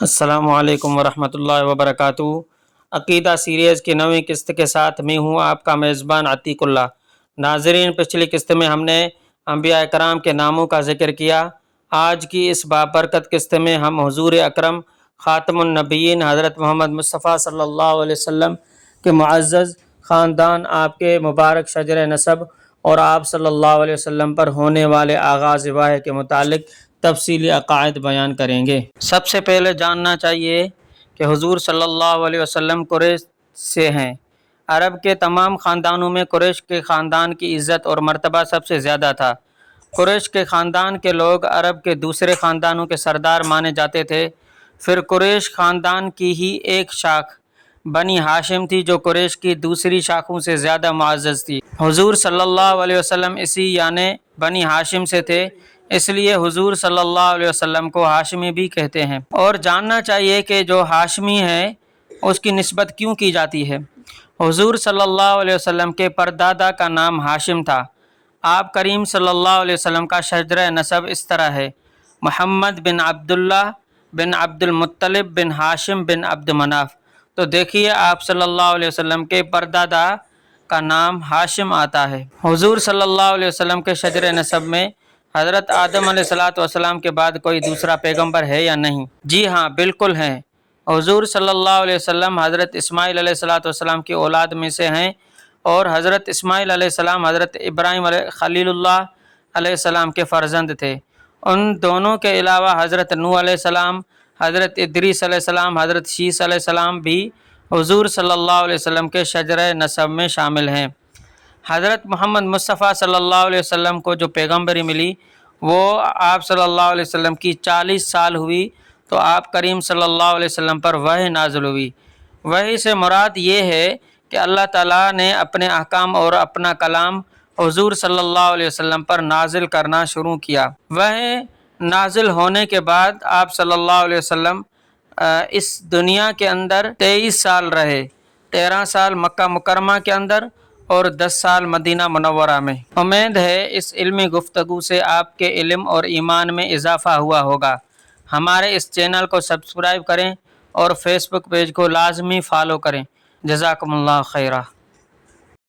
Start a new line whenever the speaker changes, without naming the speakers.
السلام علیکم ورحمۃ اللہ وبرکاتہ۔ عقیدہ سیریز کی نویں قسط کے ساتھ میں ہوں آپ کا میزبان عتیق اللہ۔ ناظرین، پچھلی قسط میں ہم نے انبیاء کرام کے ناموں کا ذکر کیا۔ آج کی اس بابرکت قسط میں ہم حضور اکرم خاتم النبیین حضرت محمد مصطفیٰ صلی اللہ علیہ وسلم کے معزز خاندان، آپ کے مبارک شجر نسب اور آپ صلی اللہ علیہ وسلم پر ہونے والے آغاز وحی کے متعلق تفصیلی عقائد بیان کریں گے۔ سب سے پہلے جاننا چاہیے کہ حضور صلی اللہ علیہ وسلم قریش سے ہیں۔ عرب کے تمام خاندانوں میں قریش کے خاندان کی عزت اور مرتبہ سب سے زیادہ تھا۔ قریش کے خاندان کے لوگ عرب کے دوسرے خاندانوں کے سردار مانے جاتے تھے۔ پھر قریش خاندان کی ہی ایک شاخ بنی ہاشم تھی جو قریش کی دوسری شاخوں سے زیادہ معزز تھی۔ حضور صلی اللہ علیہ وسلم اسی یعنی بنی ہاشم سے تھے، اس لیے حضور صلی اللہ علیہ وسلم کو ہاشمی بھی کہتے ہیں۔ اور جاننا چاہیے کہ جو ہاشمی ہے اس کی نسبت کیوں کی جاتی ہے۔ حضور صلی اللہ علیہ وسلم کے پردادا کا نام ہاشم تھا۔ آپ کریم صلی اللہ علیہ وسلم کا شجرہ نسب اس طرح ہے: محمد بن عبداللہ بن عبد المطلب بن ہاشم بن عبد مناف۔ تو دیکھیے، آپ صلی اللہ علیہ وسلم کے پردادا کا نام ہاشم آتا ہے۔ حضور صلی اللہ علیہ وسلم کے شجرہ نسب میں حضرت آدم علیہ السلام کے بعد کوئی دوسرا پیغمبر ہے یا نہیں؟ جی ہاں، بالکل ہیں۔ حضور صلی اللہ علیہ وسلم حضرت اسماعیل علیہ السلام کی اولاد میں سے ہیں، اور حضرت اسماعیل علیہ السلام حضرت ابراہیم خلیل اللہ علیہ السلام کے فرزند تھے۔ ان دونوں کے علاوہ حضرت نوح علیہ السلام، حضرت ادریس علیہ السلام، حضرت شیس علیہ السلام بھی حضور صلی اللہ علیہ وسلم کے شجرہ نسب میں شامل ہیں۔ حضرت محمد مصطفیٰ صلی اللہ علیہ وسلم کو جو پیغمبری ملی وہ آپ صلی اللہ علیہ وسلم کی 40 سال ہوئی تو آپ کریم صلی اللہ علیہ وسلم پر وحی نازل ہوئی۔ وحی سے مراد یہ ہے کہ اللہ تعالیٰ نے اپنے احکام اور اپنا کلام حضور صلی اللہ علیہ وسلم پر نازل کرنا شروع کیا۔ وحی نازل ہونے کے بعد آپ صلی اللہ علیہ وسلم اس دنیا کے اندر 23 سال رہے، 13 سال مکہ مکرمہ کے اندر اور 10 سال مدینہ منورہ میں۔ امید ہے اس علمی گفتگو سے آپ کے علم اور ایمان میں اضافہ ہوا ہوگا۔ ہمارے اس چینل کو سبسکرائب کریں اور فیس بک پیج کو لازمی فالو کریں۔ جزاکم اللہ خیرہ۔